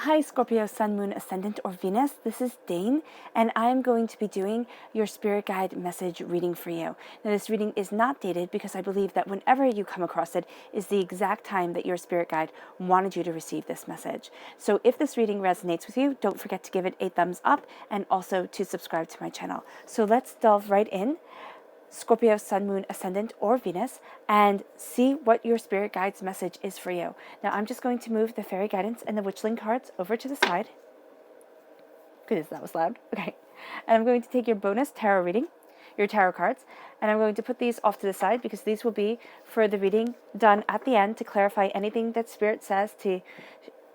Hi Scorpio, Sun, Moon, Ascendant, or Venus. This is Dane, and I'm going to be doing your Spirit Guide message reading for you. Now, this reading is not dated because I believe that whenever you come across it is the exact time that your Spirit Guide wanted you to receive this message. So if this reading resonates with you, don't forget to give it a thumbs up and also to subscribe to my channel. So let's delve right in. Scorpio, Sun, Moon, Ascendant, or Venus, and see what your Spirit Guide's message is for you. Now, I'm just going to move the Fairy Guidance and the Witchling cards over to the side. Goodness, that was loud. Okay. And I'm going to take your bonus tarot reading, your tarot cards, and I'm going to put these off to the side because these will be for the reading done at the end to clarify anything that Spirit says, to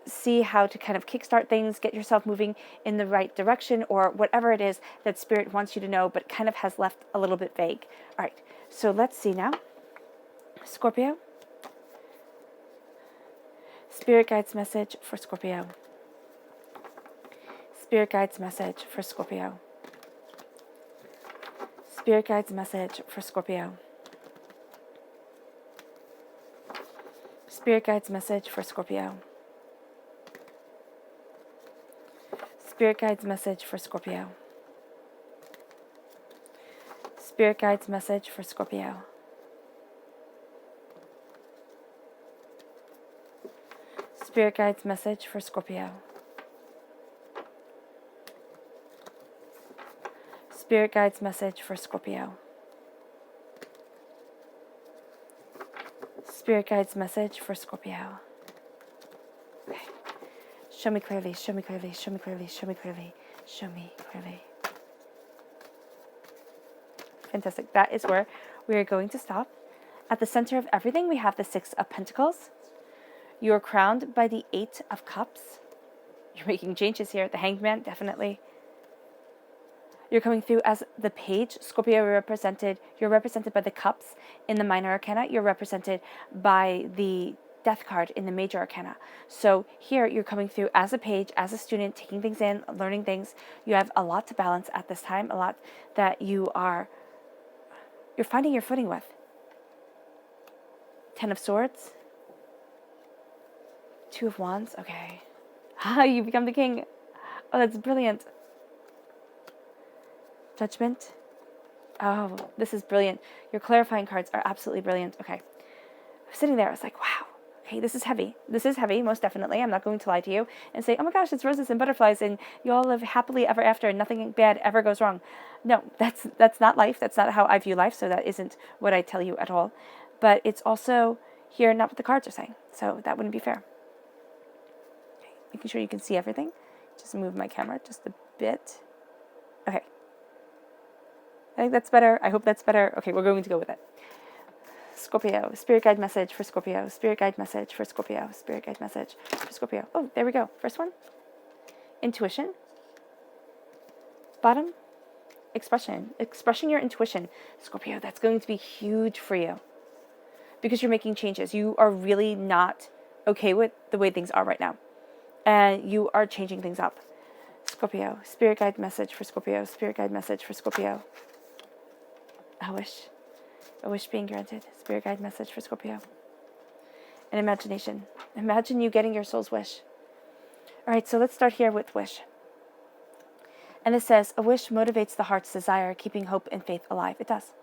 see how to kind of kickstart things, get yourself moving in the right direction, or whatever it is that Spirit wants you to know but kind of has left a little bit vague. All right, so let's see now. Scorpio. Spirit Guide's message for Scorpio. Spirit Guide's message for Scorpio. Spirit Guide's message for Scorpio. Spirit Guide's message for Scorpio. Spirit Guide's message for Scorpio. Spirit Guide's message for Scorpio. Spirit Guide's message for Scorpio. Spirit Guide's message for Scorpio. Spirit Guide's message for Scorpio. Okay. Show me clearly, show me clearly, show me clearly, show me clearly, show me clearly. Fantastic. That is where we are going to stop. At the center of everything, we have the Six of Pentacles. You are crowned by the Eight of Cups. You're making changes here. The Hanged Man, definitely. You're coming through as the Page. Scorpio, you're represented by the Cups in the Minor Arcana. You're represented by the Death card in the Major Arcana. So here you're coming through as a page, as a student, taking things in, learning things. You have a lot to balance at this time, a lot that you're finding your footing with. Ten of Swords. Two of Wands. Okay. You become the king. Oh, that's brilliant. Judgment. Oh, this is brilliant. Your clarifying cards are absolutely brilliant. Okay. I was sitting there, I was like, wow. Okay, this is heavy. This is heavy, most definitely. I'm not going to lie to you and say, oh my gosh, it's roses and butterflies and you all live happily ever after and nothing bad ever goes wrong. No, that's not life. That's not how I view life, so that isn't what I tell you at all. But it's also here not what the cards are saying, so that wouldn't be fair. Okay, making sure you can see everything. Just move my camera just a bit. Okay. I think that's better. I hope that's better. Okay, we're going to go with it. Scorpio, Spirit Guide message for Scorpio, Spirit Guide message for Scorpio, Spirit Guide message for Scorpio. Oh, there we go. First one. Intuition. Bottom. Expression. Expressing your intuition. Scorpio, that's going to be huge for you because you're making changes. You are really not okay with the way things are right now, and you are changing things up. Scorpio, Spirit Guide message for Scorpio, Spirit Guide message for Scorpio. A wish being granted. Spirit Guide message for Scorpio. An imagination. Imagine you getting your soul's wish. All right, so let's start here with wish. And it says, a wish motivates the heart's desire, keeping hope and faith alive. It does.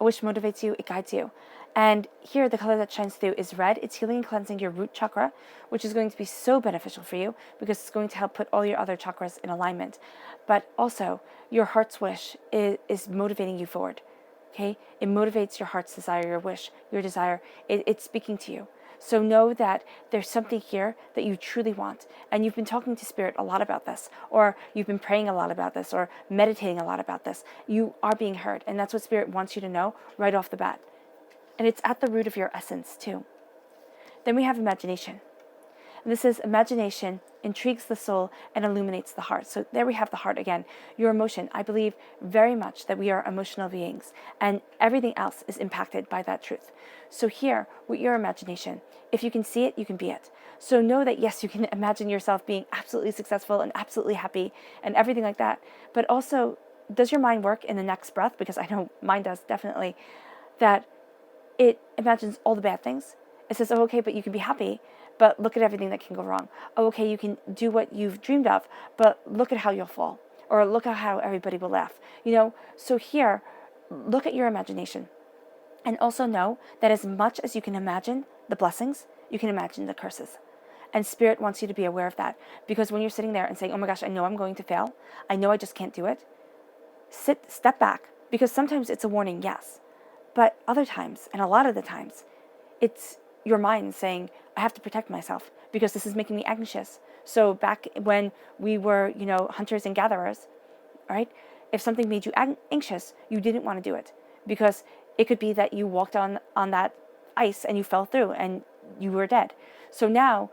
A wish motivates you, it guides you. And here, the color that shines through is red. It's healing and cleansing your root chakra, which is going to be so beneficial for you because it's going to help put all your other chakras in alignment. But also, your heart's wish is motivating you forward. Okay? It motivates your heart's desire, your wish, your desire. It's speaking to you. So know that there's something here that you truly want. And you've been talking to Spirit a lot about this, or you've been praying a lot about this, or meditating a lot about this. You are being heard. And that's what Spirit wants you to know right off the bat. And it's at the root of your essence, too. Then we have imagination. And this is imagination intrigues the soul and illuminates the heart. So there we have the heart again. Your emotion. I believe very much that we are emotional beings and everything else is impacted by that truth. So here, with your imagination, if you can see it, you can be it. So know that yes, you can imagine yourself being absolutely successful and absolutely happy and everything like that. But also, does your mind work in the next breath? Because I know mine does, definitely. That it imagines all the bad things. It says, oh, okay, but you can be happy. but look at everything that can go wrong. Oh, okay, you can do what you've dreamed of, but look at how you'll fall. Or look at how everybody will laugh. So here, look at your imagination. And also know that as much as you can imagine the blessings, you can imagine the curses. And Spirit wants you to be aware of that. Because when you're sitting there and saying, oh my gosh, I know I'm going to fail. I know I just can't do it. Step back. Because sometimes it's a warning, yes. But other times, and a lot of the times, it's your mind saying, I have to protect myself because this is making me anxious. So back when we were, hunters and gatherers, right? If something made you anxious, you didn't want to do it because it could be that you walked on that ice and you fell through and you were dead. So now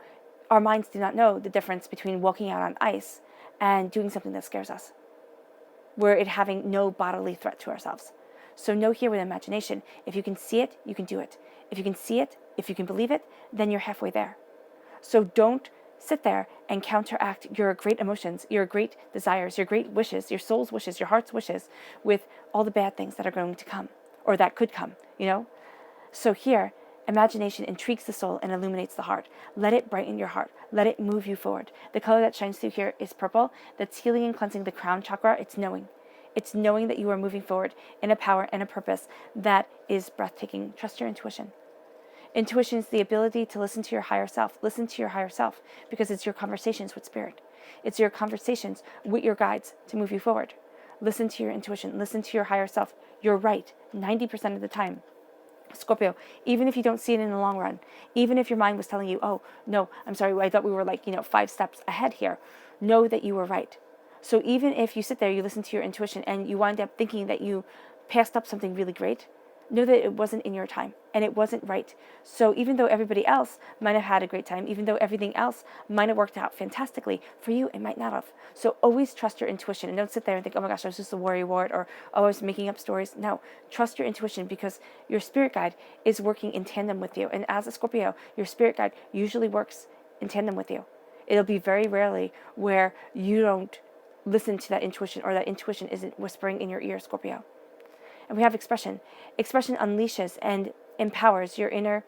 our minds do not know the difference between walking out on ice and doing something that scares us, where it having no bodily threat to ourselves. So know here with imagination, if you can see it, you can do it. If you can see it, if you can believe it, then you're halfway there. So don't sit there and counteract your great emotions, your great desires, your great wishes, your soul's wishes, your heart's wishes with all the bad things that are going to come or that could come, So here, imagination intrigues the soul and illuminates the heart. Let it brighten your heart. Let it move you forward. The color that shines through here is purple. That's healing and cleansing the crown chakra. It's knowing. It's knowing that you are moving forward in a power and a purpose that is breathtaking. Trust your intuition. Intuition is the ability to listen to your higher self. Listen to your higher self because it's your conversations with Spirit. It's your conversations with your guides to move you forward. Listen to your intuition. Listen to your higher self. You're right 90% of the time. Scorpio, even if you don't see it in the long run, even if your mind was telling you, oh, no, I'm sorry, I thought we were 5 steps ahead here, know that you were right. So even if you sit there, you listen to your intuition, and you wind up thinking that you passed up something really great, know that it wasn't in your time, and it wasn't right. So even though everybody else might have had a great time, even though everything else might have worked out fantastically, for you, it might not have. So always trust your intuition, and don't sit there and think, oh my gosh, I was just a worry wart, or oh, I was making up stories. No, trust your intuition, because your spirit guide is working in tandem with you. And as a Scorpio, your spirit guide usually works in tandem with you. It'll be very rarely where you don't listen to that intuition, or that intuition isn't whispering in your ear, Scorpio. And we have expression. Expression unleashes and empowers your inner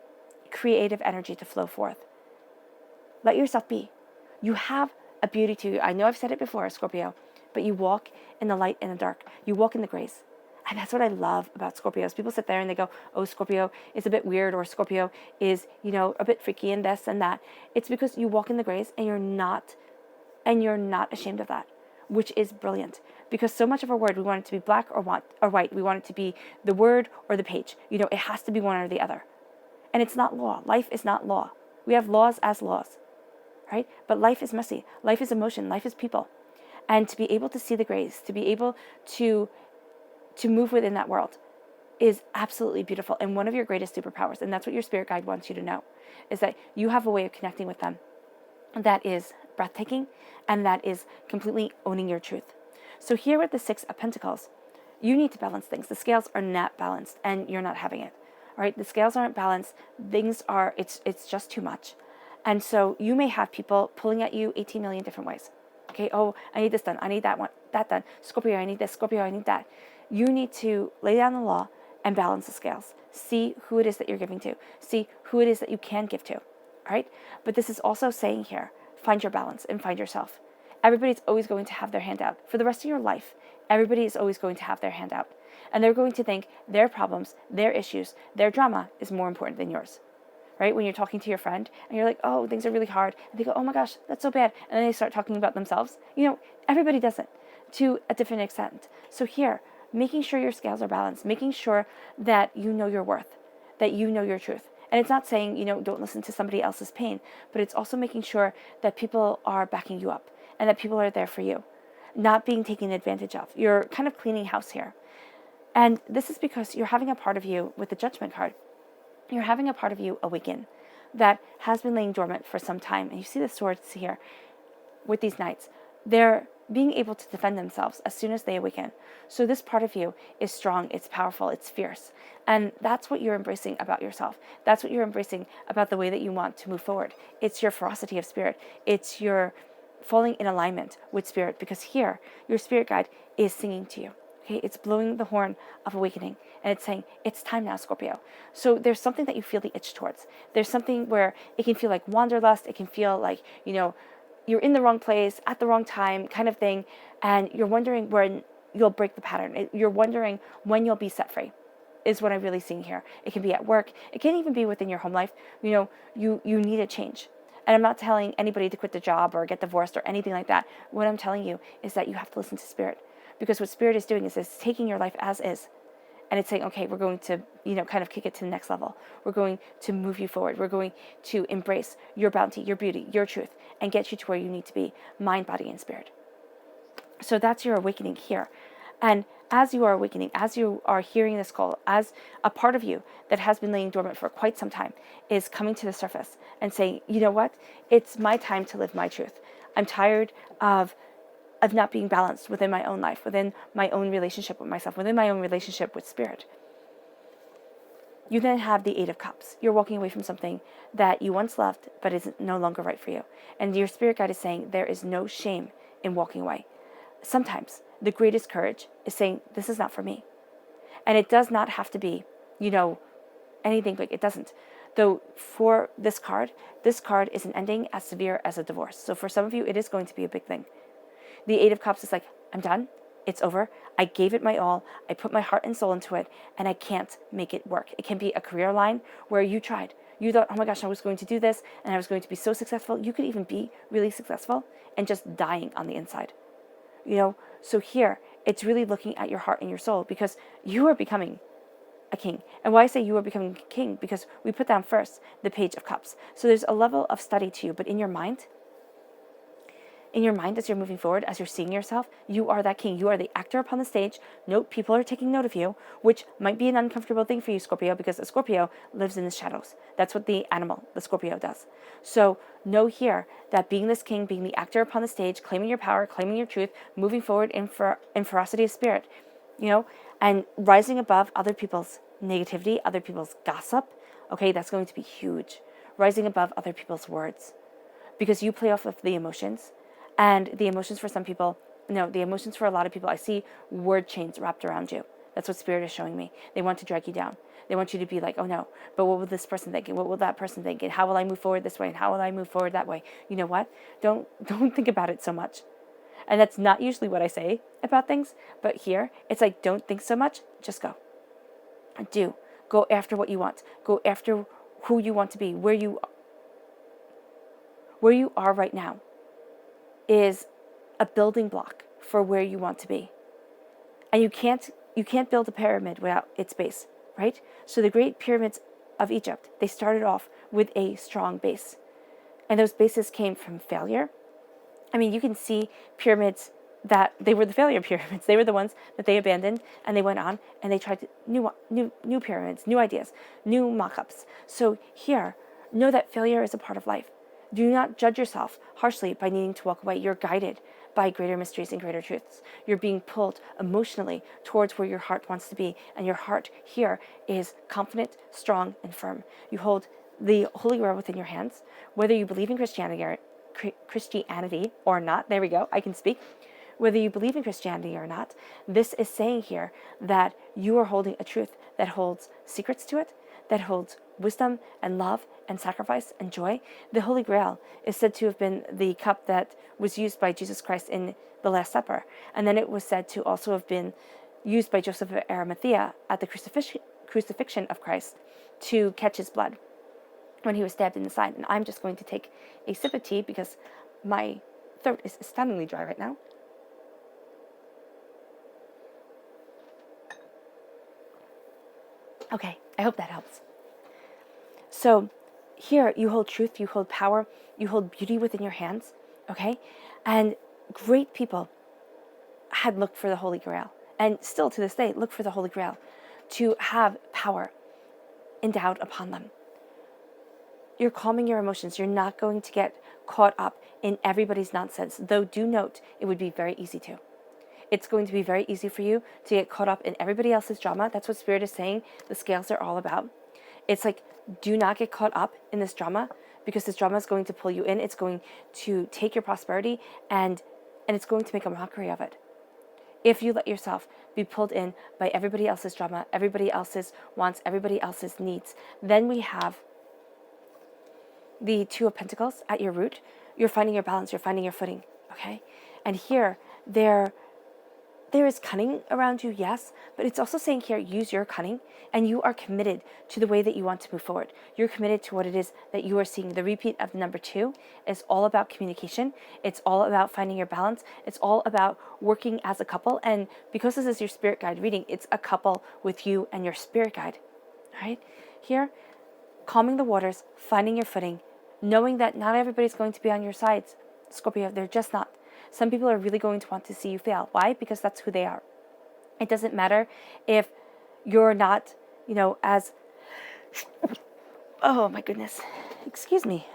creative energy to flow forth. Let yourself be. You have a beauty to you. I know I've said it before, Scorpio, but you walk in the light and the dark. You walk in the grace. And that's what I love about Scorpios. People sit there and they go, oh, Scorpio is a bit weird, or Scorpio is, a bit freaky and this and that. It's because you walk in the grace and you're not ashamed of that, which is brilliant. Because so much of our word, we want it to be black or white. We want it to be the word or the page. It has to be one or the other. And it's not law. Life is not law. We have laws as laws, right? But life is messy. Life is emotion. Life is people. And to be able to see the grace, to be able to move within that world is absolutely beautiful. And one of your greatest superpowers, and that's what your spirit guide wants you to know, is that you have a way of connecting with them that is breathtaking, and that is completely owning your truth. So here with the 6 of Pentacles, you need to balance things. The scales are not balanced, and you're not having it. All right, the scales aren't balanced. It's just too much. And so you may have people pulling at you 18 million different ways. Okay, oh, I need this done. I need that done. Scorpio, I need this. Scorpio, I need that. You need to lay down the law and balance the scales. See who it is that you're giving to. See who it is that you can give to. All right, but this is also saying here, find your balance and find yourself. Everybody's always going to have their hand out. For the rest of your life, everybody is always going to have their hand out. And they're going to think their problems, their issues, their drama is more important than yours. Right? When you're talking to your friend and you're like, oh, things are really hard. And they go, oh my gosh, that's so bad. And then they start talking about themselves. Everybody does it to a different extent. So here, making sure your scales are balanced, making sure that you know your worth, that you know your truth. And it's not saying, don't listen to somebody else's pain, but it's also making sure that people are backing you up and that people are there for you, not being taken advantage of. You're kind of cleaning house here. And this is because you're having a part of you with the Judgment card. You're having a part of you awaken that has been laying dormant for some time. And you see the swords here with these knights. They're being able to defend themselves as soon as they awaken. So this part of you is strong, it's powerful, it's fierce. And that's what you're embracing about yourself. That's what you're embracing about the way that you want to move forward. It's your ferocity of spirit. It's your falling in alignment with spirit, because here, your spirit guide is singing to you. Okay, it's blowing the horn of awakening, And it's saying, it's time now, Scorpio. So there's something that you feel the itch towards. There's something where it can feel like wanderlust. It can feel like, you're in the wrong place at the wrong time kind of thing. And you're wondering when you'll break the pattern. You're wondering when you'll be set free is what I'm really seeing here. It can be at work. It can even be within your home life. You need a change. And I'm not telling anybody to quit the job or get divorced or anything like that. What I'm telling you is that you have to listen to Spirit. Because what Spirit is doing is it's taking your life as is. And it's saying, okay, we're going to, kind of kick it to the next level. We're going to move you forward. We're going to embrace your bounty, your beauty, your truth, and get you to where you need to be, mind, body, and spirit. So that's your awakening here. And as you are awakening, as you are hearing this call, as a part of you that has been laying dormant for quite some time is coming to the surface and saying, you know what? It's my time to live my truth. I'm tired of not being balanced within my own life, within my own relationship with myself, within my own relationship with Spirit. You then have the Eight of Cups. You're walking away from something that you once loved, but is no longer right for you. And your spirit guide is saying there is no shame in walking away. Sometimes the greatest courage is saying, this is not for me. And it does not have to be, anything big. It doesn't. Though for this card is an ending as severe as a divorce. So for some of you, it is going to be a big thing. The Eight of Cups is like, I'm done. It's over. I gave it my all. I put my heart and soul into it, and I can't make it work. It can be a career line where you tried. You thought, oh my gosh, I was going to do this, and I was going to be so successful. You could even be really successful and just dying on the inside. So here, it's really looking at your heart and your soul, because you are becoming a king. And why I say you are becoming a king, because we put down first the Page of Cups. So there's a level of study to you, but in your mind, as you're moving forward, as you're seeing yourself, you are that king. You are the actor upon the stage. Note, people are taking note of you, which might be an uncomfortable thing for you, Scorpio, because a Scorpio lives in the shadows. That's what the animal, the Scorpio, does. So know here that being this king, being the actor upon the stage, claiming your power, claiming your truth, moving forward in ferocity of spirit, and rising above other people's negativity, other people's gossip, okay, that's going to be huge. Rising above other people's words, because you play off of the emotions. And the emotions for some people, the emotions for a lot of people, I see word chains wrapped around you. That's what Spirit is showing me. They want to drag you down. They want you to be like, oh no, but what will this person think? And what will that person think? And how will I move forward this way? And how will I move forward that way? You know what? Don't think about it so much. And that's not usually what I say about things. But here, it's like, don't think so much. Just go. Go after what you want. Go after who you want to be. Where you are right now is a building block for where you want to be. And you can't build a pyramid without its base, right? So the great pyramids of Egypt, they started off with a strong base. And those bases came from failure. I mean, you can see pyramids that they were the failure pyramids. They were the ones that they abandoned, and they went on and they tried new pyramids, new ideas, new mock-ups. So here, know that failure is a part of life. Do not judge yourself harshly by needing to walk away. You're guided by greater mysteries and greater truths. You're being pulled emotionally towards where your heart wants to be. And your heart here is confident, strong, and firm. You hold the Holy Grail within your hands. Whether you believe in Christianity or not, there we go, I can speak. Whether you believe in Christianity or not, this is saying here that you are holding a truth that holds secrets to it, that holds wisdom and love and sacrifice and joy. The Holy Grail is said to have been the cup that was used by Jesus Christ in the Last Supper. And then it was said to also have been used by Joseph of Arimathea at the crucifixion of Christ to catch his blood when he was stabbed in the side. And I'm just going to take a sip of tea because my throat is stunningly dry right now. Okay, I hope that helps. So here you hold truth, you hold power, you hold beauty within your hands, okay? And great people had looked for the Holy Grail, and still to this day look for the Holy Grail to have power endowed upon them. You're calming your emotions. You're not going to get caught up in everybody's nonsense, though do note it would be very easy to. It's going to be very easy for you to get caught up in everybody else's drama. That's what Spirit is saying the scales are all about. It's like, do not get caught up in this drama, because this drama is going to pull you in. It's going to take your prosperity and it's going to make a mockery of it. if you let yourself be pulled in by everybody else's drama, everybody else's wants, everybody else's needs, then we have the Two of Pentacles at your root. You're finding your balance, you're finding your footing, okay? And here, there is cunning around you, yes, but it's also saying here, use your cunning, and you are committed to the way that you want to move forward. You're committed to what it is that you are seeing. The repeat of the number 2 is all about communication. It's all about finding your balance. It's all about working as a couple. And because this is your spirit guide reading, it's a couple with you and your spirit guide, all right? Here, calming the waters, finding your footing, knowing that not everybody's going to be on your sides, Scorpio. They're just not. Some people are really going to want to see you fail. Why? Because that's who they are. It doesn't matter if you're not, as, oh my goodness, excuse me.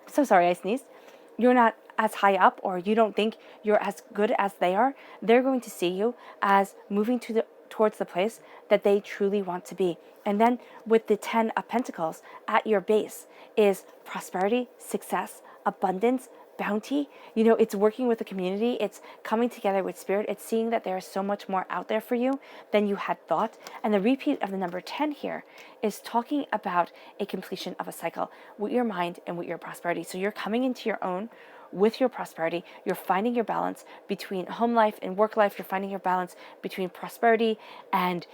So sorry, I sneezed. You're not as high up, or you don't think you're as good as they are. They're going to see you as moving towards the place that they truly want to be. And then with the 10 of Pentacles at your base is prosperity, success, abundance, bounty. It's working with the community. It's coming together with spirit. It's seeing that there is so much more out there for you than you had thought. And the repeat of the number 10 here is talking about a completion of a cycle with your mind and with your prosperity. So you're coming into your own with your prosperity. You're finding your balance between home life and work life. You're finding your balance between prosperity and,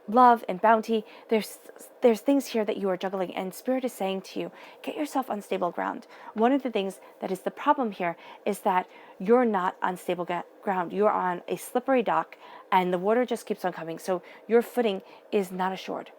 love and bounty. There's things here that you are juggling, and spirit is saying to you, get yourself on stable ground. One of the things that is the problem here is that you're not on stable ground. You're on a slippery dock, and the water just keeps on coming. So your footing is not assured.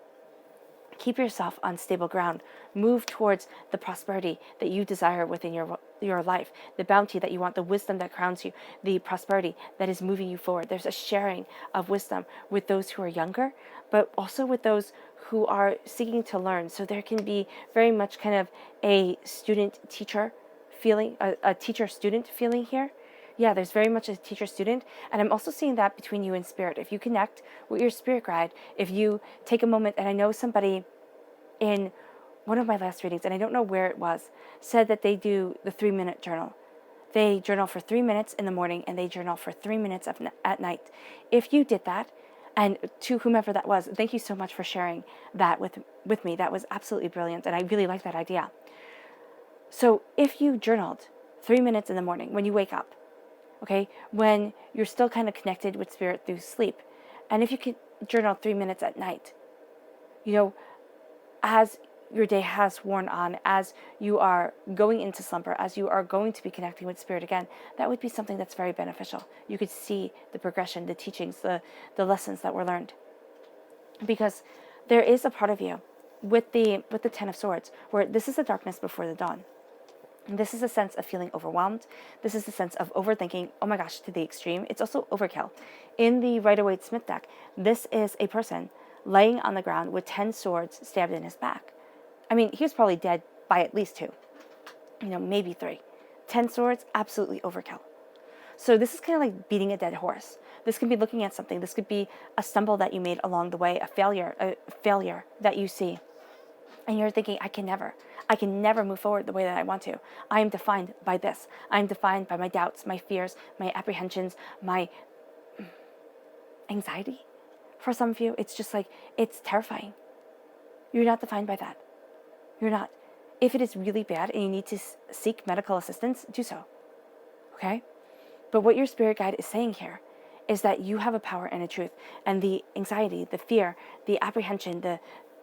Keep yourself on stable ground. Move towards the prosperity that you desire within your life, the bounty that you want, the wisdom that crowns you, the prosperity that is moving you forward. There's a sharing of wisdom with those who are younger, but also with those who are seeking to learn. So there can be very much kind of a student-teacher feeling, a teacher-student feeling here. Yeah, there's very much a teacher-student, and I'm also seeing that between you and spirit. If you connect with your spirit guide, if you take a moment, and I know somebody in one of my last readings, and I don't know where it was, said that they do the 3-minute journal. They journal for 3 minutes in the morning, and they journal for 3 minutes at night. If you did that, and to whomever that was, thank you so much for sharing that with me. That was absolutely brilliant, and I really like that idea. So if you journaled 3 minutes in the morning when you wake up, okay, when you're still kind of connected with spirit through sleep, and if you could journal 3 minutes at night, as your day has worn on, as you are going into slumber, as you are going to be connecting with spirit again, that would be something that's very beneficial. You could see the progression, the teachings, the lessons that were learned. Because there is a part of you with the 10 of Swords where this is the darkness before the dawn. And this is a sense of feeling overwhelmed. This is a sense of overthinking, oh my gosh, to the extreme. It's also overkill. In the Rider-Waite-Smith deck, this is a person laying on the ground with 10 swords stabbed in his back. I mean, he was probably dead by at least 2, maybe 3. 10 swords, absolutely overkill. So this is kind of like beating a dead horse. This could be looking at something. This could be a stumble that you made along the way, a failure that you see. And you're thinking, I can never move forward the way that I want to. I am defined by this. I am defined by my doubts, my fears, my apprehensions, my anxiety. For some of you, it's just like, it's terrifying. You're not defined by that. You're not. If it is really bad and you need to seek medical assistance, do so. Okay? But what your spirit guide is saying here is that you have a power and a truth. And the anxiety, the fear, the apprehension, the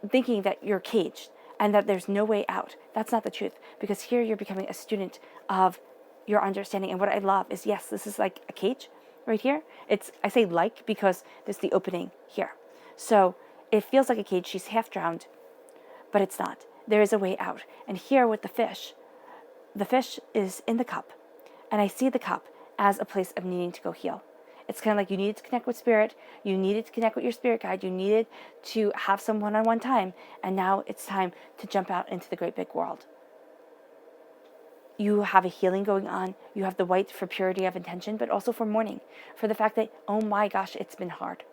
thinking that you're caged and that there's no way out, that's not the truth. Because here you're becoming a student of your understanding. And what I love is, yes, this is like a cage right here. I say like because there's the opening here. So it feels like a cage. She's half drowned, but it's not. There is a way out. And here with the fish is in the cup. And I see the cup as a place of needing to go heal. It's kind of like you needed to connect with spirit. You needed to connect with your spirit guide. You needed to have some one-on-one time. And now it's time to jump out into the great big world. You have a healing going on. You have the white for purity of intention, but also for mourning, for the fact that, oh my gosh, it's been hard.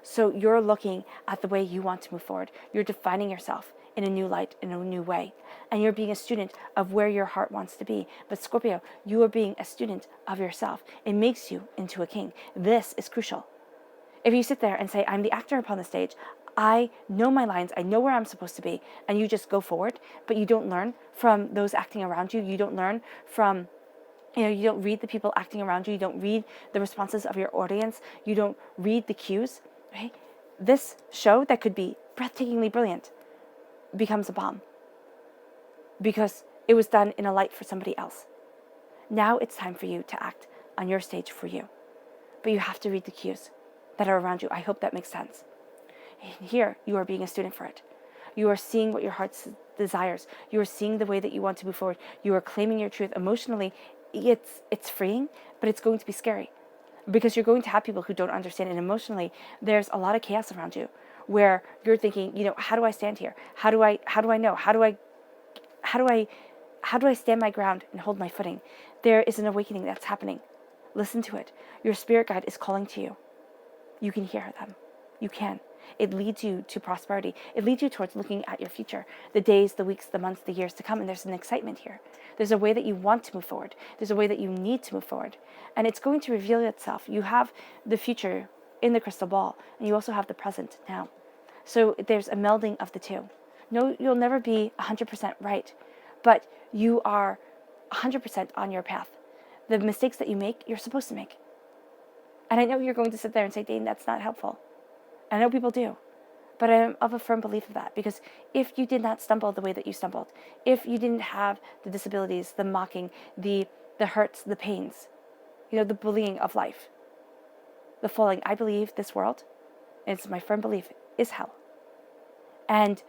So you're looking at the way you want to move forward. You're defining yourself in a new light, in a new way. And you're being a student of where your heart wants to be. But Scorpio, you are being a student of yourself. It makes you into a king. This is crucial. If you sit there and say, I'm the actor upon the stage, I know my lines, I know where I'm supposed to be, and you just go forward, but you don't learn from those acting around you, you don't learn from, you don't read the people acting around you, you don't read the responses of your audience, you don't read the cues, right? This show that could be breathtakingly brilliant becomes a bomb because it was done in a light for somebody else. Now it's time for you to act on your stage for you, but you have to read the cues that are around you. I hope that makes sense. And here, you are being a student for it. You are seeing what your heart desires. You are seeing the way that you want to move forward. You are claiming your truth. Emotionally, it's freeing, but it's going to be scary because you're going to have people who don't understand. And emotionally, there's a lot of chaos around you where you're thinking, how do I stand here? How do I know? How do I stand my ground and hold my footing? There is an awakening that's happening. Listen to it. Your spirit guide is calling to you. You can hear them. You can. It leads you to prosperity. It leads you towards looking at your future, the days, the weeks, the months, the years to come. And there's an excitement here. There's a way that you want to move forward. There's a way that you need to move forward. And it's going to reveal itself. You have the future in the crystal ball, and you also have the present now. So there's a melding of the two. No, you'll never be 100% right, but you are 100% on your path. The mistakes that you make, you're supposed to make. And I know you're going to sit there and say, Dane, that's not helpful. I know people do, but I am of a firm belief of that, because if you did not stumble the way that you stumbled, if you didn't have the disabilities, the mocking, the hurts, the pains, the bullying of life, the falling, I believe this world, it's my firm belief, is hell. And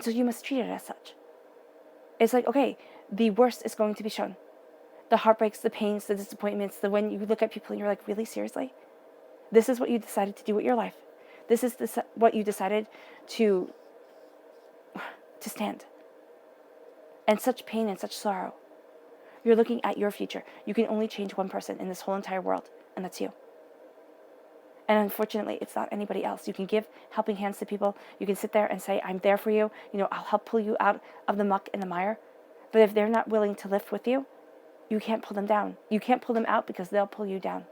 so you must treat it as such. It's like, okay, the worst is going to be shown. The heartbreaks, the pains, the disappointments, when you look at people and you're like, really, seriously? This is what you decided to do with your life. This is what you decided to stand. And such pain and such sorrow. You're looking at your future. You can only change one person in this whole entire world, and that's you. And unfortunately, it's not anybody else. You can give helping hands to people. You can sit there and say, I'm there for you. I'll help pull you out of the muck and the mire. But if they're not willing to lift with you, you can't pull them down. You can't pull them out because they'll pull you down.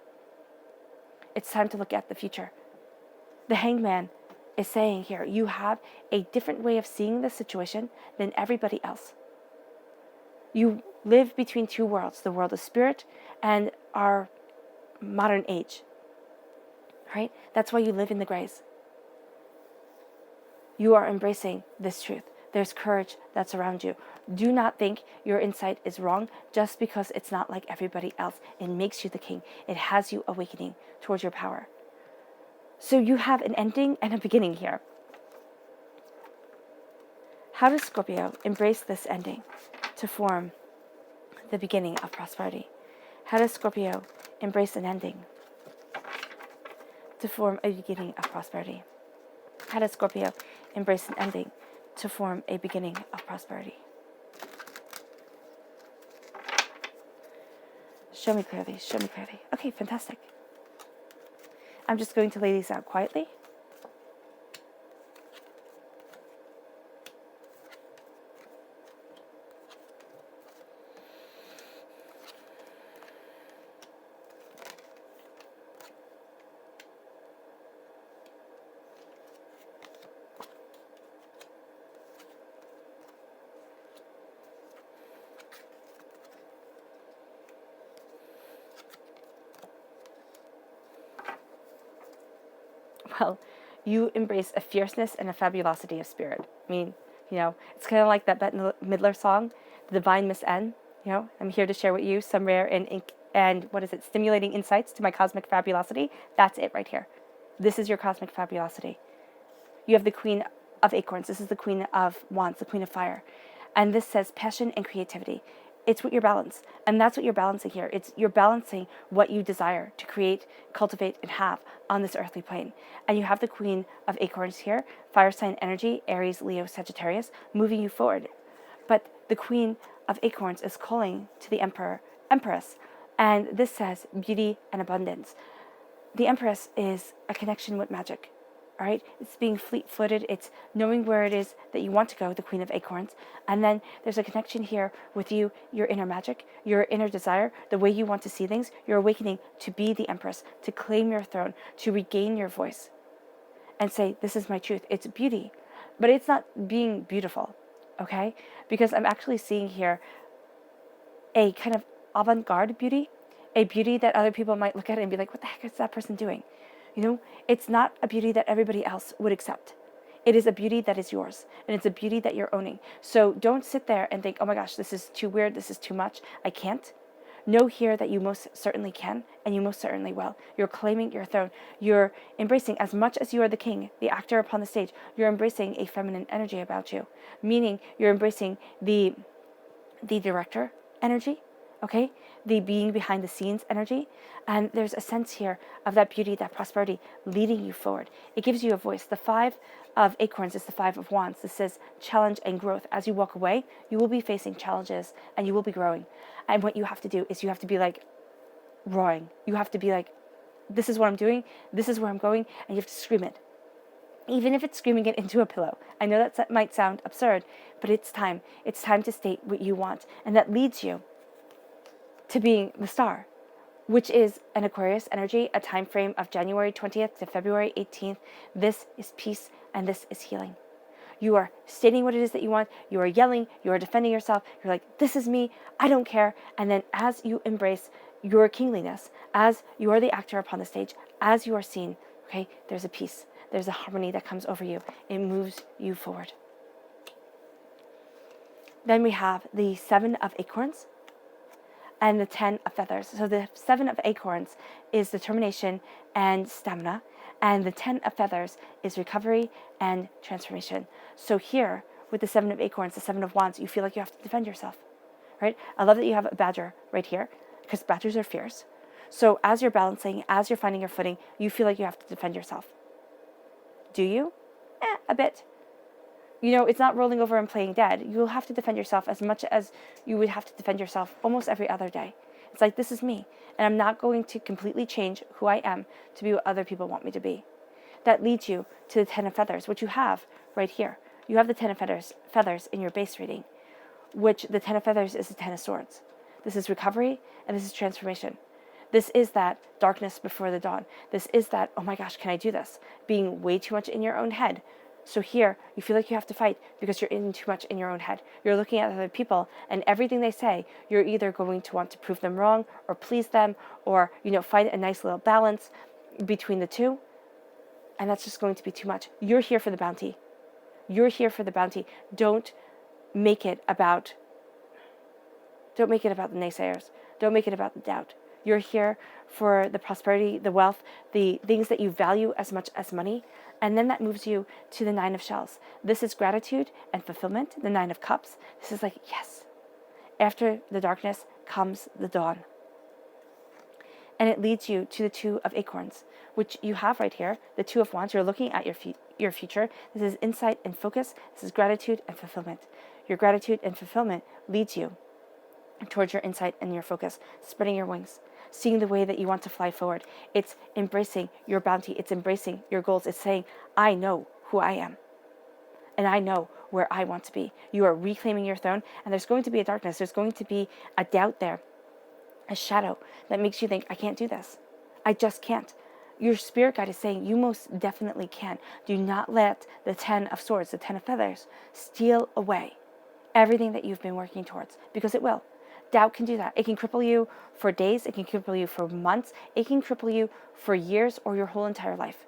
It's time to look at the future. The hangman is saying here, you have a different way of seeing the situation than everybody else. You live between two worlds, the world of spirit and our modern age. Right? That's why you live in the grays. You are embracing this truth. There's courage that's around you. Do not think your insight is wrong just because it's not like everybody else. It makes you the king. It has you awakening towards your power. So you have an ending and a beginning here. How does Scorpio embrace this ending to form the beginning of prosperity? How does Scorpio embrace an ending to form a beginning of prosperity? How does Scorpio embrace an ending to form a beginning of prosperity? Show me clearly, show me clearly. Okay, fantastic. I'm just going to lay these out quietly. Well, you embrace a fierceness and a fabulosity of spirit. I mean, it's kind of like that Bette Midler song, The Divine Miss N. I'm here to share with you some rare and stimulating insights to my cosmic fabulosity. That's it right here. This is your cosmic fabulosity. You have the Queen of Acorns. This is the Queen of Wands, the Queen of Fire. And this says passion and creativity. It's what you're balanced. And that's what you're balancing here. You're balancing what you desire to create, cultivate, and have on this earthly plane. And you have the Queen of Acorns here, fire sign energy, Aries, Leo, Sagittarius, moving you forward. But the Queen of Acorns is calling to the Empress. And this says beauty and abundance. The Empress is a connection with magic. All right, it's being fleet-footed. It's knowing where it is that you want to go, the Queen of Acorns. And then there's a connection here with you, your inner magic, your inner desire, the way you want to see things. You're awakening to be the Empress, to claim your throne, to regain your voice and say, this is my truth. It's beauty, but it's not being beautiful, okay? Because I'm actually seeing here a kind of avant-garde beauty, a beauty that other people might look at it and be like, what the heck is that person doing? You know, it's not a beauty that everybody else would accept. It is a beauty that is yours, and it's a beauty that you're owning. So don't sit there and think, oh my gosh, this is too weird, this is too much, I can't. Know here that you most certainly can, and you most certainly will. You're claiming your throne. You're embracing, as much as you are the king, the actor upon the stage, you're embracing a feminine energy about you, meaning you're embracing the director energy, okay? The being behind the scenes energy. And there's a sense here of that beauty, that prosperity leading you forward. It gives you a voice. The 5 of Acorns is the 5 of Wands. This says challenge and growth. As you walk away, you will be facing challenges and you will be growing. And what you have to do is you have to be like roaring. You have to be like, this is what I'm doing, this is where I'm going, and you have to scream it. Even if it's screaming it into a pillow. I know that might sound absurd, but it's time. It's time to state what you want. And that leads you to being the star, which is an Aquarius energy, a time frame of January 20th to February 18th. This is peace and this is healing. You are stating what it is that you want. You are yelling. You are defending yourself. You're like, this is me. I don't care. And then as you embrace your kingliness, as you are the actor upon the stage, as you are seen, okay, there's a peace. There's a harmony that comes over you. It moves you forward. Then we have the 7 of Acorns and the 10 of Feathers. So the 7 of Acorns is determination and stamina, and the 10 of Feathers is recovery and transformation. So here, with the 7 of Acorns, the 7 of Wands, you feel like you have to defend yourself, right? I love that you have a badger right here, because badgers are fierce. So as you're balancing, as you're finding your footing, you feel like you have to defend yourself. Do you? A bit. You know, it's not rolling over and playing dead. You'll have to defend yourself as much as you would have to defend yourself almost every other day. It's like, this is me, and I'm not going to completely change who I am to be what other people want me to be. That leads you to the 10 of Feathers, which you have right here. You have the 10 of feathers in your base reading, which the 10 of Feathers is the 10 of Swords. This is recovery, and this is transformation. This is that darkness before the dawn. This is that, oh my gosh, can I do this? Being way too much in your own head. So here, you feel like you have to fight because you're in too much in your own head. You're looking at other people, and everything they say, you're either going to want to prove them wrong or please them or, find a nice little balance between the two. And that's just going to be too much. You're here for the bounty. You're here for the bounty. Don't make it about the naysayers. Don't make it about the doubt. You're here for the prosperity, the wealth, the things that you value as much as money. And then that moves you to the 9 of Shells. This is gratitude and fulfillment, the 9 of Cups. This is like, yes. After the darkness comes the dawn. And it leads you to the 2 of Acorns, which you have right here, the 2 of Wands. You're looking at your future. This is insight and focus. This is gratitude and fulfillment. Your gratitude and fulfillment leads you towards your insight and your focus, spreading your wings, seeing the way that you want to fly forward. It's embracing your bounty. It's embracing your goals. It's saying, I know who I am, and I know where I want to be. You are reclaiming your throne, and there's going to be a darkness. There's going to be a doubt there, a shadow that makes you think, I can't do this. I just can't. Your spirit guide is saying, you most definitely can. Do not let the 10 of Swords, the 10 of Feathers, steal away everything that you've been working towards, because it will. Doubt can do that. It can cripple you for days. It can cripple you for months. It can cripple you for years or your whole entire life.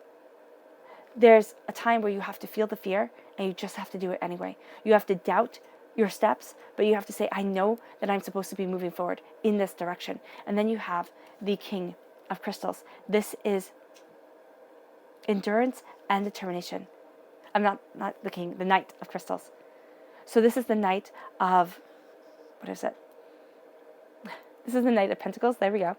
There's a time where you have to feel the fear and you just have to do it anyway. You have to doubt your steps, but you have to say, I know that I'm supposed to be moving forward in this direction. And then you have the King of Crystals. This is endurance and determination. I'm not the King, the Knight of Crystals. So this is the Knight of, what is it? This is the Knight of Pentacles. There we go.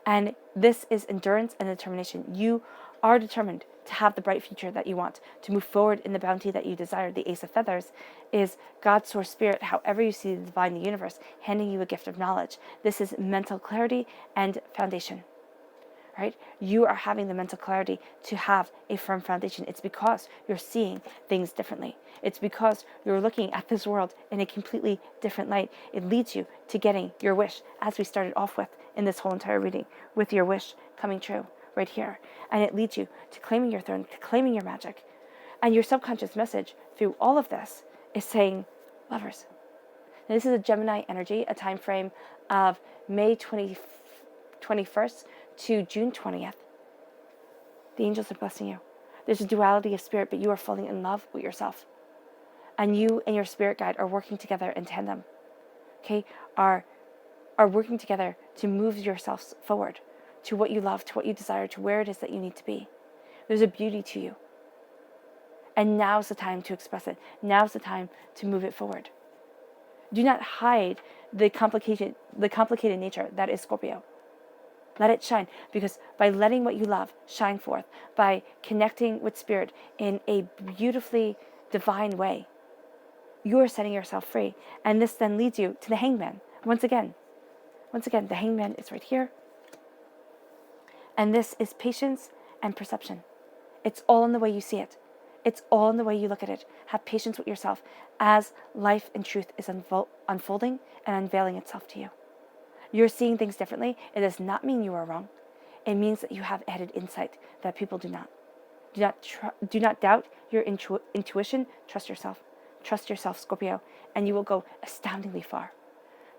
And this is endurance and determination. You are determined to have the bright future that you want, to move forward in the bounty that you desire. The Ace of Feathers is God's source spirit, however you see the divine, the universe, handing you a gift of knowledge. This is mental clarity and foundation. right? You are having the mental clarity to have a firm foundation. It's because you're seeing things differently. It's because you're looking at this world in a completely different light. It leads you to getting your wish, as we started off with in this whole entire reading, with your wish coming true right here. And it leads you to claiming your throne, to claiming your magic. And your subconscious message through all of this is saying, lovers. Now, this is a Gemini energy, a time frame of May 21st to June 20th. The angels are blessing you. There's a duality of spirit, but you are falling in love with yourself. And you and your spirit guide are working together in tandem. Okay? Are working together to move yourselves forward to what you love, to what you desire, to where it is that you need to be. There's a beauty to you. And now's the time to express it. Now's the time to move it forward. Do not hide the complicated nature that is Scorpio. Let it shine, because by letting what you love shine forth, by connecting with spirit in a beautifully divine way, you are setting yourself free. And this then leads you to the hangman. Once again, the hangman is right here. And this is patience and perception. It's all in the way you see it. It's all in the way you look at it. Have patience with yourself as life and truth is unfolding and unveiling itself to you. You're seeing things differently. It does not mean you are wrong. It means that you have added insight that people do not. Do not doubt your intuition. Trust yourself. Trust yourself, Scorpio, and you will go astoundingly far.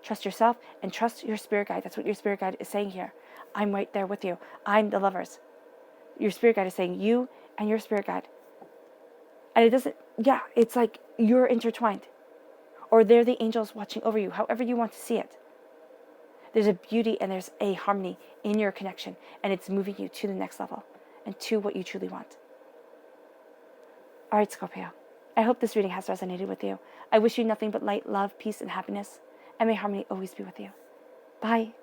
Trust yourself and trust your spirit guide. That's what your spirit guide is saying here. I'm right there with you. I'm the lovers. Your spirit guide is saying you and your spirit guide. And it doesn't, it's like you're intertwined. Or they're the angels watching over you, however you want to see it. There's a beauty and there's a harmony in your connection, and it's moving you to the next level and to what you truly want. All right, Scorpio. I hope this reading has resonated with you. I wish you nothing but light, love, peace, and happiness, and may harmony always be with you. Bye.